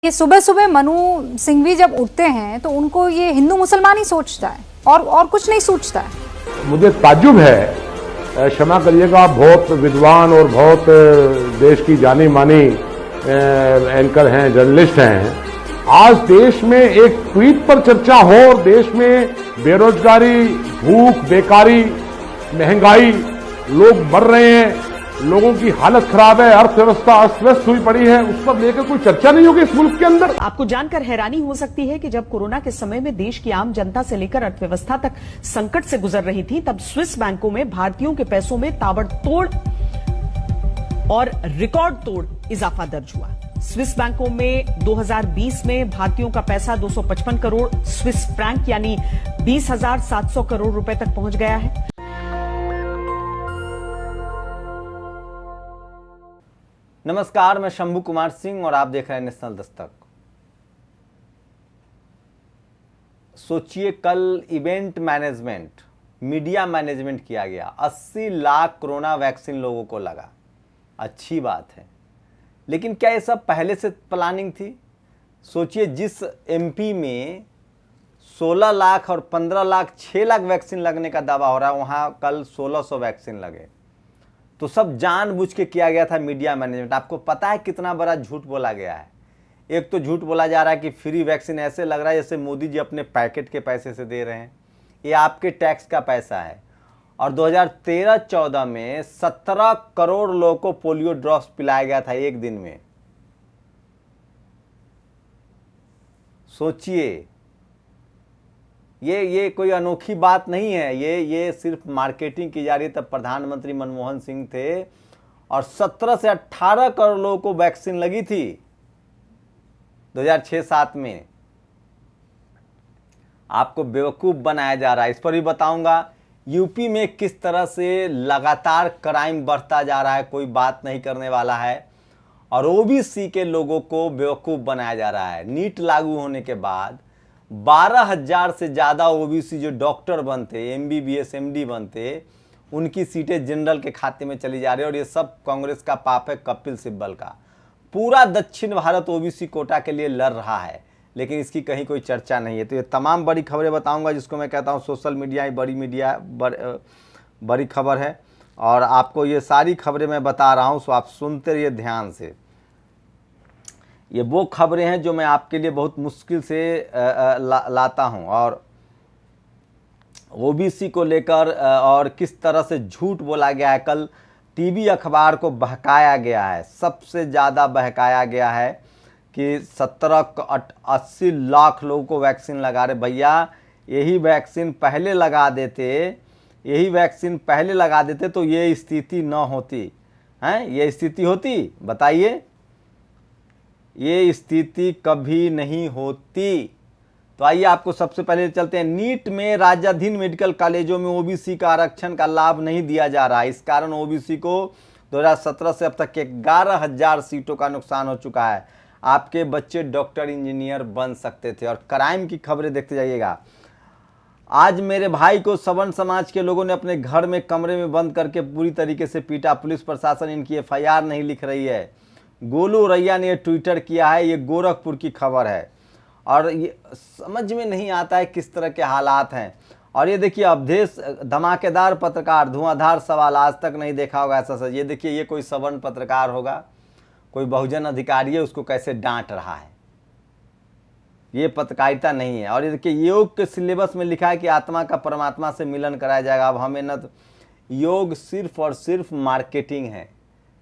ये सुबह सुबह मनु सिंघवी जब उठते हैं तो उनको ये हिंदू मुसलमान ही सोचता है और कुछ नहीं सोचता है। मुझे ताज्जुब है, क्षमा करिएगा, बहुत विद्वान और बहुत देश की जानी मानी एंकर हैं, जर्नलिस्ट हैं। आज देश में एक ट्वीट पर चर्चा हो और देश में बेरोजगारी, भूख, बेकारी, महंगाई, लोग मर रहे हैं, लोगों की हालत खराब है, अर्थव्यवस्था अस्त व्यस्त हुई पड़ी है, उस पर लेकर कोई चर्चा नहीं होगी इस मुल्क के अंदर। आपको जानकर हैरानी हो सकती है कि जब कोरोना के समय में देश की आम जनता से लेकर अर्थव्यवस्था तक संकट से गुजर रही थी, तब स्विस बैंकों में भारतीयों के पैसों में ताबड़तोड़ और रिकॉर्ड तोड़ इजाफा दर्ज हुआ। स्विस बैंकों में 2020 में भारतीयों का पैसा 255 करोड़ स्विस फ्रैंक यानी 20,700 करोड़ रुपए तक पहुंच गया है। नमस्कार, मैं शंभू कुमार सिंह और आप देख रहे हैं नेशनल दस्तक। सोचिए, कल इवेंट मैनेजमेंट, मीडिया मैनेजमेंट किया गया, 80 लाख कोरोना वैक्सीन लोगों को लगा। अच्छी बात है, लेकिन क्या ये सब पहले से प्लानिंग थी? सोचिए, जिस एमपी में 16 लाख और 15 लाख 6 लाख वैक्सीन लगने का दावा हो रहा है, वहां कल 1600 वैक्सीन लगे। तो सब जानबूझ के किया गया था मीडिया मैनेजमेंट। आपको पता है कितना बड़ा झूठ बोला गया है? एक तो झूठ बोला जा रहा है कि फ्री वैक्सीन, ऐसे लग रहा है जैसे मोदी जी अपने पैकेट के पैसे से दे रहे हैं। ये आपके टैक्स का पैसा है। और 2013-14 में 17 करोड़ लोगों को पोलियो ड्रॉप्स पिलाया गया था एक दिन में। सोचिए, ये कोई अनोखी बात नहीं है। ये सिर्फ मार्केटिंग की जा रही है। तब प्रधानमंत्री मनमोहन सिंह थे और 17 से 18 करोड़ लोगों को वैक्सीन लगी थी 2006-07 में। आपको बेवकूफ बनाया जा रहा है, इस पर भी बताऊंगा। यूपी में किस तरह से लगातार क्राइम बढ़ता जा रहा है, कोई बात नहीं करने वाला है। और ओबीसी के लोगों को बेवकूफ बनाया जा रहा है। नीट लागू होने के बाद 12,000 से ज़्यादा ओबीसी जो डॉक्टर बनते, एमबीबीएस एमडी बनते, उनकी सीटें जनरल के खाते में चली जा रही है। और ये सब कांग्रेस का पाप है, कपिल सिब्बल का। पूरा दक्षिण भारत ओबीसी कोटा के लिए लड़ रहा है, लेकिन इसकी कहीं कोई चर्चा नहीं है। तो ये तमाम बड़ी खबरें बताऊंगा, जिसको मैं कहता हूँ सोशल मीडिया ही बड़ी खबर है। और आपको ये सारी खबरें मैं बता रहा हूँ, सो आप सुनते रहिए ध्यान से। ये वो खबरें हैं जो मैं आपके लिए बहुत मुश्किल से लाता हूं। और ओबीसी को लेकर और किस तरह से झूठ बोला गया है। कल टीवी अखबार को बहकाया गया है, सबसे ज़्यादा बहकाया गया है कि 80 लाख लोगों को वैक्सीन लगा रहे। भैया, यही वैक्सीन पहले लगा देते तो ये स्थिति न होती हैं। ये स्थिति होती, बताइए? ये स्थिति कभी नहीं होती। तो आइए आपको सबसे पहले चलते हैं। नीट में राज्याधीन मेडिकल कॉलेजों में ओबीसी का आरक्षण का लाभ नहीं दिया जा रहा है। इस कारण ओबीसी को 2017 से अब तक 11,000 सीटों का नुकसान हो चुका है। आपके बच्चे डॉक्टर, इंजीनियर बन सकते थे। और क्राइम की खबरें देखते जाइएगा। आज मेरे भाई को सवर्ण समाज के लोगों ने अपने घर में कमरे में बंद करके पूरी तरीके से पीटा। पुलिस प्रशासन इनकी एफआईआर नहीं लिख रही है। गोलू रैया ने ट्विटर किया है। ये गोरखपुर की खबर है और ये समझ में नहीं आता है किस तरह के हालात हैं। और ये देखिए, अवधेश धमाकेदार पत्रकार, धुआंधार सवाल, आज तक नहीं देखा होगा ऐसा। ये देखिए, ये कोई सवर्ण पत्रकार होगा, कोई बहुजन अधिकारी है, उसको कैसे डांट रहा है। ये पत्रकारिता नहीं है। और ये देखिए, योग के सिलेबस में लिखा है कि आत्मा का परमात्मा से मिलन कराया जाएगा। अब हमें न, योग सिर्फ और सिर्फ मार्केटिंग है,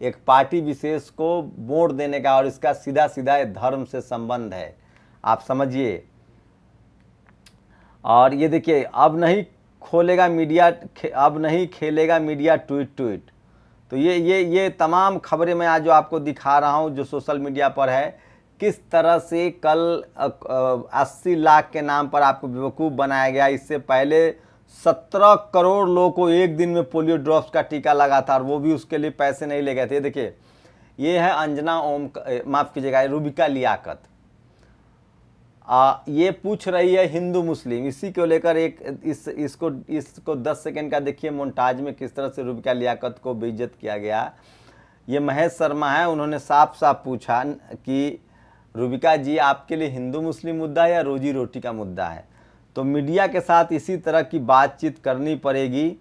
एक पार्टी विशेष को वोट देने का। और इसका सीधा सीधा धर्म से संबंध है, आप समझिए। और ये देखिए, अब नहीं खेलेगा मीडिया ट्वीट। तो ये तमाम खबरें मैं आज जो आपको दिखा रहा हूं, जो सोशल मीडिया पर है, किस तरह से कल 80 लाख के नाम पर आपको बेवकूफ़ बनाया गया। इससे पहले 17 करोड़ लोगों को एक दिन में पोलियो ड्रॉप्स का टीका लगा था, और वो भी उसके लिए पैसे नहीं ले गए थे। देखिए, ये है अंजना माफ़ कीजिएगा, रूबिका लियाकत। ये पूछ रही है हिंदू मुस्लिम, इसी को लेकर इसको 10 सेकंड का देखिए मोन्टाज में किस तरह से रूबिका लियाकत को बेइज्जत किया गया। ये महेश शर्मा है, उन्होंने साफ साफ पूछा कि रूबिका जी, आपके लिए हिंदू मुस्लिम मुद्दा है या रोजी रोटी का मुद्दा है? तो मीडिया के साथ इसी तरह की बातचीत करनी पड़ेगी।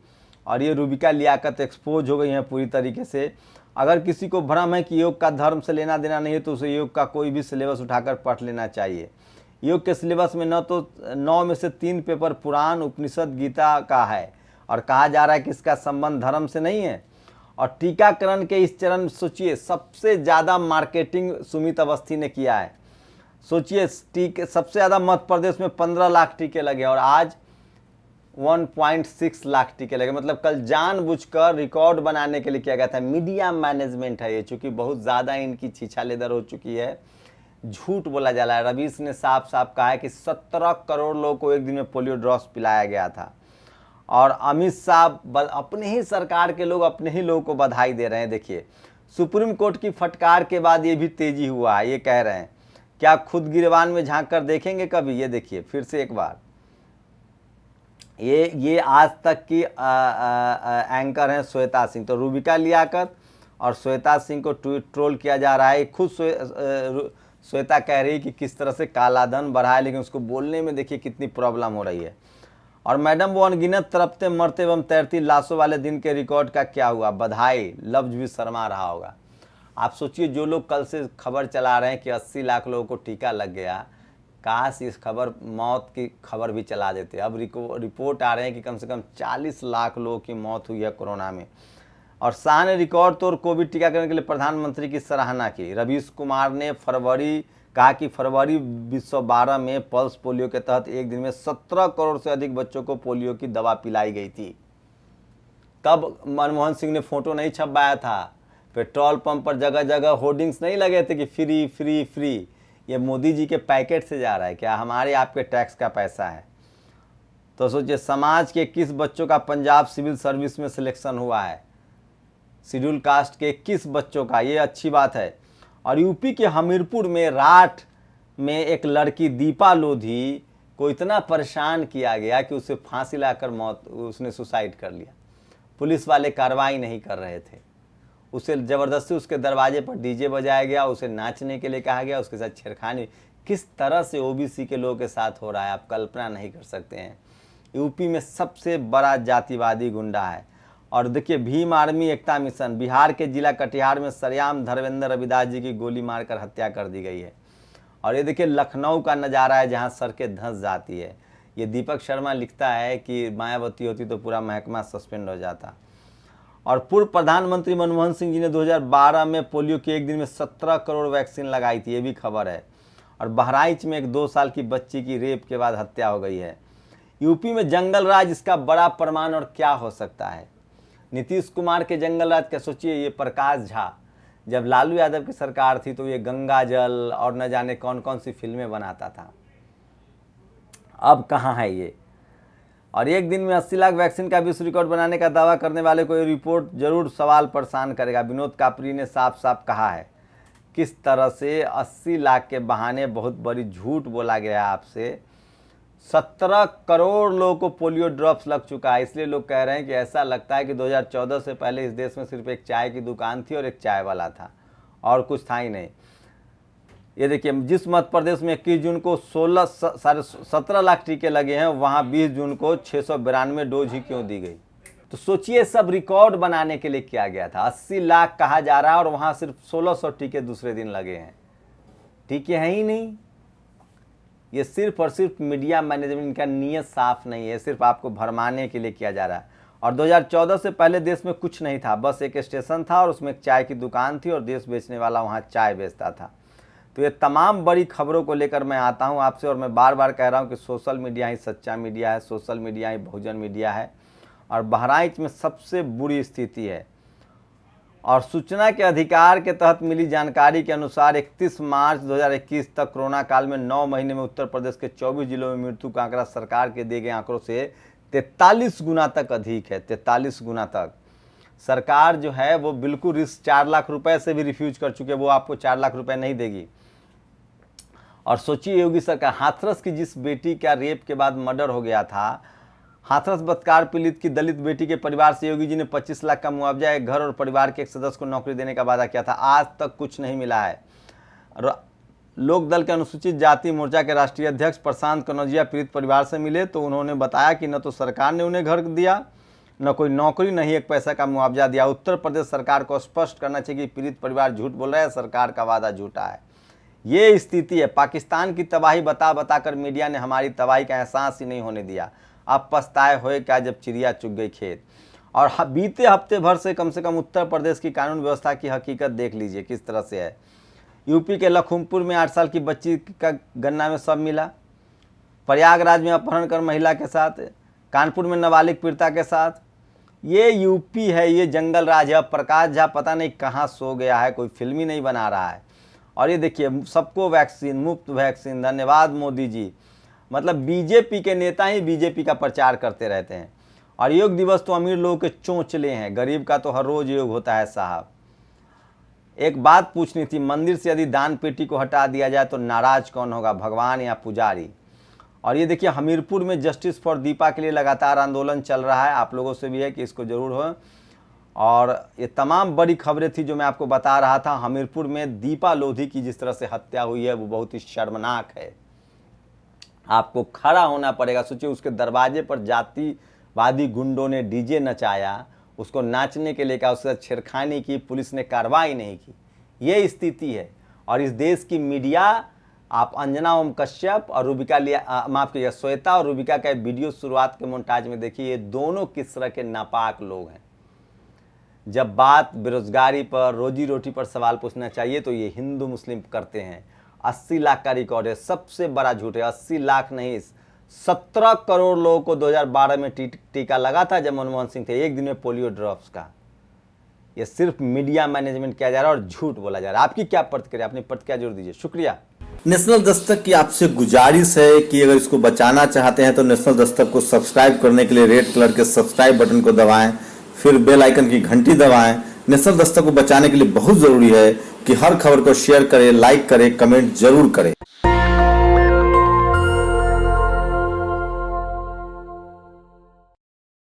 और ये रूबिका लियाकत एक्सपोज हो गई हैं पूरी तरीके से। अगर किसी को भ्रम है कि योग का धर्म से लेना देना नहीं है तो उसे योग का कोई भी सिलेबस उठाकर पढ़ लेना चाहिए। योग के सिलेबस में न तो 9 में से 3 पेपर पुराण, उपनिषद, गीता का है और कहा जा रहा है कि इसका संबंध धर्म से नहीं है। और टीकाकरण के इस चरण में सोचिए, सबसे ज़्यादा मार्केटिंग सुमित अवस्थी ने किया है। सोचिए, टीके सबसे ज़्यादा मध्य प्रदेश में 15 लाख टीके लगे और आज 1.6 लाख टीके लगे। मतलब कल जानबूझकर रिकॉर्ड बनाने के लिए किया गया था। मीडिया मैनेजमेंट है ये, चूंकि बहुत ज़्यादा इनकी छीछा लेदर हो चुकी है, झूठ बोला जा रहा है। रवीश ने साफ साफ कहा है कि 17 करोड़ लोगों को एक दिन में पोलियो ड्रॉप्स पिलाया गया था। और अमित शाह अपने ही सरकार के लोग अपने ही लोगों को बधाई दे रहे हैं। देखिए, सुप्रीम कोर्ट की फटकार के बाद ये भी तेजी हुआ है। ये कह रहे हैं क्या खुद गिरबान में झांक कर देखेंगे कभी? ये देखिए फिर से एक बार, ये आज तक की एंकर हैं श्वेता सिंह। तो रूबिका लियाकत और श्वेता सिंह को ट्रोल किया जा रहा है। खुद श्वेता कह रही है कि किस तरह से काला धन बढ़ा है, लेकिन उसको बोलने में देखिए कितनी प्रॉब्लम हो रही है। और मैडम, वो अनगिनत तड़पते मरते एवं तैरती लाशों वाले दिन के रिकॉर्ड का क्या हुआ? बधाई, लफ्ज भी शर्मा रहा होगा। आप सोचिए, जो लोग कल से खबर चला रहे हैं कि 80 लाख लोगों को टीका लग गया, काश इस खबर मौत की खबर भी चला देते। अब रिपोर्ट आ रहे हैं कि कम से कम 40 लाख लोगों की मौत हुई है कोरोना में। और शाह ने रिकॉर्ड तोड़ कोविड टीकाकरण के लिए प्रधानमंत्री की सराहना की। रवीश कुमार ने कहा कि फरवरी 2012 में पल्स पोलियो के तहत एक दिन में 17 करोड़ से अधिक बच्चों को पोलियो की दवा पिलाई गई थी। तब मनमोहन सिंह ने फोटो नहीं छपवाया था। पेट्रोल पंप पर जगह जगह होर्डिंग्स नहीं लगे थे कि फ्री फ्री फ्री। ये मोदी जी के पैकेट से जा रहा है क्या? हमारे आपके टैक्स का पैसा है। तो सोचिए, समाज के 21 बच्चों का पंजाब सिविल सर्विस में सिलेक्शन हुआ है। शेड्यूल कास्ट के 21 बच्चों का, ये अच्छी बात है। और यूपी के हमीरपुर में राठ में एक लड़की दीपा लोधी को इतना परेशान किया गया कि उसे फांसी लाकर उसने सुसाइड कर लिया। पुलिस वाले कार्रवाई नहीं कर रहे थे। उसे ज़बरदस्ती उसके दरवाजे पर डीजे बजाया गया, उसे नाचने के लिए कहा गया, उसके साथ छेड़खानी। किस तरह से ओबीसी के लोगों के साथ हो रहा है आप कल्पना नहीं कर सकते हैं। यूपी में सबसे बड़ा जातिवादी गुंडा है। और देखिए, भीम आर्मी एकता मिशन, बिहार के जिला कटिहार में सरेआम धर्मेंद्र रविदास जी की गोली मारकर हत्या कर दी गई है। और ये देखिए लखनऊ का नज़ारा है जहां सड़कें धंस जाती है। ये दीपक शर्मा लिखता है कि मायावती होती तो पूरा महकमा सस्पेंड हो जाता। और पूर्व प्रधानमंत्री मनमोहन सिंह जी ने 2012 में पोलियो के एक दिन में 17 करोड़ वैक्सीन लगाई थी, ये भी खबर है। और बहराइच में एक 2 साल की बच्ची की रेप के बाद हत्या हो गई है। यूपी में जंगल राज, इसका बड़ा प्रमाण और क्या हो सकता है? नीतीश कुमार के जंगल राज का सोचिए। ये प्रकाश झा, जब लालू यादव की सरकार थी तो ये गंगा जल और न जाने कौन कौन सी फिल्में बनाता था। अब कहाँ है ये? और एक दिन में 80 लाख वैक्सीन का विश्व रिकॉर्ड बनाने का दावा करने वाले को ये रिपोर्ट जरूर सवाल परेशान करेगा। विनोद कापरी ने साफ साफ कहा है किस तरह से 80 लाख के बहाने बहुत बड़ी झूठ बोला गया आपसे। 17 करोड़ लोगों को पोलियो ड्रॉप्स लग चुका है। इसलिए लोग कह रहे हैं कि ऐसा लगता है कि 2014 से पहले इस देश में सिर्फ एक चाय की दुकान थी और एक चाय वाला था और कुछ था ही नहीं। ये देखिए, जिस मध्य प्रदेश में 21 जून को 17 लाख टीके लगे हैं, वहाँ 20 जून को 692 डोज ही क्यों दी गई? तो सोचिए, सब रिकॉर्ड बनाने के लिए किया गया था। 80 लाख कहा जा रहा है और वहाँ सिर्फ 1600 टीके दूसरे दिन लगे हैं। टीके हैं ही नहीं। ये सिर्फ और सिर्फ मीडिया मैनेजमेंट का नीयत साफ नहीं है, सिर्फ आपको भरमाने के लिए किया जा रहा है। और 2014 से पहले देश में कुछ नहीं था, बस एक स्टेशन था और उसमें एक चाय की दुकान थी और देश बेचने वाला वहाँ चाय बेचता था। तो ये तमाम बड़ी खबरों को लेकर मैं आता हूँ आपसे और मैं बार बार कह रहा हूँ कि सोशल मीडिया ही सच्चा मीडिया है, सोशल मीडिया ही बहुजन मीडिया है। और बहराइच में सबसे बुरी स्थिति है। और सूचना के अधिकार के तहत मिली जानकारी के अनुसार 31 मार्च 2021 तक कोरोना काल में 9 महीने में उत्तर प्रदेश के 24 जिलों में मृत्यु का आंकड़ा सरकार के दिए गए आंकड़ों से 43 गुना तक अधिक है। 43 गुना तक सरकार जो है वो बिल्कुल इस 4 लाख रुपए से भी रिफ्यूज कर चुके, वो आपको 4 लाख रुपए नहीं देगी। और सोचिए, योगी सरकार हाथरस की जिस बेटी का रेप के बाद मर्डर हो गया था, हाथरस बलात्कार पीड़ित की दलित बेटी के परिवार से योगी जी ने 25 लाख का मुआवजा, एक घर और परिवार के एक सदस्य को नौकरी देने का वादा किया था। आज तक कुछ नहीं मिला है। लोक दल के अनुसूचित जाति मोर्चा के राष्ट्रीय अध्यक्ष प्रशांत कनौजिया पीड़ित परिवार से मिले तो उन्होंने बताया कि न तो सरकार ने उन्हें घर दिया, न कोई नौकरी, न ही एक पैसा का मुआवजा दिया। उत्तर प्रदेश सरकार को स्पष्ट करना चाहिए कि पीड़ित परिवार झूठ बोल रहा है, सरकार का वादा झूठा है। ये स्थिति है। पाकिस्तान की तबाही बता बता कर मीडिया ने हमारी तबाही का एहसास ही नहीं होने दिया। अब पछताए हुए क्या जब चिड़िया चुग गई खेत। और बीते हफ्ते भर से कम उत्तर प्रदेश की कानून व्यवस्था की हकीकत देख लीजिए किस तरह से है। यूपी के लखीमपुर में 8 साल की बच्ची का गन्ना में शव मिला, प्रयागराज में अपहरण कर महिला के साथ, कानपुर में नाबालिग पीड़िता के साथ। ये यूपी है, ये जंगल राज है। अब प्रकाश झा पता नहीं कहाँ सो गया है, कोई फिल्म ही नहीं बना रहा है। और ये देखिए सबको वैक्सीन, मुफ्त वैक्सीन, धन्यवाद मोदी जी। मतलब बीजेपी के नेता ही बीजेपी का प्रचार करते रहते हैं। और योग दिवस तो अमीर लोगों के चोंचले हैं, गरीब का तो हर रोज योग होता है साहब। एक बात पूछनी थी, मंदिर से यदि दान पेटी को हटा दिया जाए तो नाराज कौन होगा, भगवान या पुजारी? और ये देखिए हमीरपुर में जस्टिस फॉर दीपा के लिए लगातार आंदोलन चल रहा है। आप लोगों से भी है कि इसको जरूर हो। और ये तमाम बड़ी खबरें थी जो मैं आपको बता रहा था। हमीरपुर में दीपा लोधी की जिस तरह से हत्या हुई है वो बहुत ही शर्मनाक है। आपको खड़ा होना पड़ेगा। सोचिए उसके दरवाजे पर जातिवादी गुंडों ने डीजे नचाया, उसको नाचने के लिए कहा, उससे छेड़खानी की, पुलिस ने कार्रवाई नहीं की। ये स्थिति है। और इस देश की मीडिया, आप अंजना ओम कश्यप और रूबिका माफ कीजिए श्वेता और रूबिका का वीडियो शुरुआत के मोन्टाज में देखिए, ये दोनों किस तरह के नापाक लोग हैं। जब बात बेरोजगारी पर, रोजी रोटी पर सवाल पूछना चाहिए तो ये हिंदू मुस्लिम करते हैं। 80 लाख का रिकॉर्ड है, सबसे बड़ा झूठ है। 80 लाख नहीं, 17 करोड़ लोगों को 2012 में टीका लगा था जब मनमोहन सिंह थे, एक दिन में पोलियो ड्रॉप्स का। ये सिर्फ मीडिया मैनेजमेंट किया जा रहा है और झूठ बोला जा रहा है। आपकी क्या प्रतिक्रिया, अपनी प्रतिक्रिया जरूर दीजिए। शुक्रिया। नेशनल दस्तक की आपसे गुजारिश है कि अगर इसको बचाना चाहते हैं तो नेशनल दस्तक को सब्सक्राइब करने के लिए रेड कलर के सब्सक्राइब बटन को दबाएं, फिर बेल आइकन की घंटी दबाएं। नेशनल दस्तक को बचाने के लिए बहुत जरूरी है कि हर खबर को शेयर करें, लाइक करें, कमेंट जरूर करें।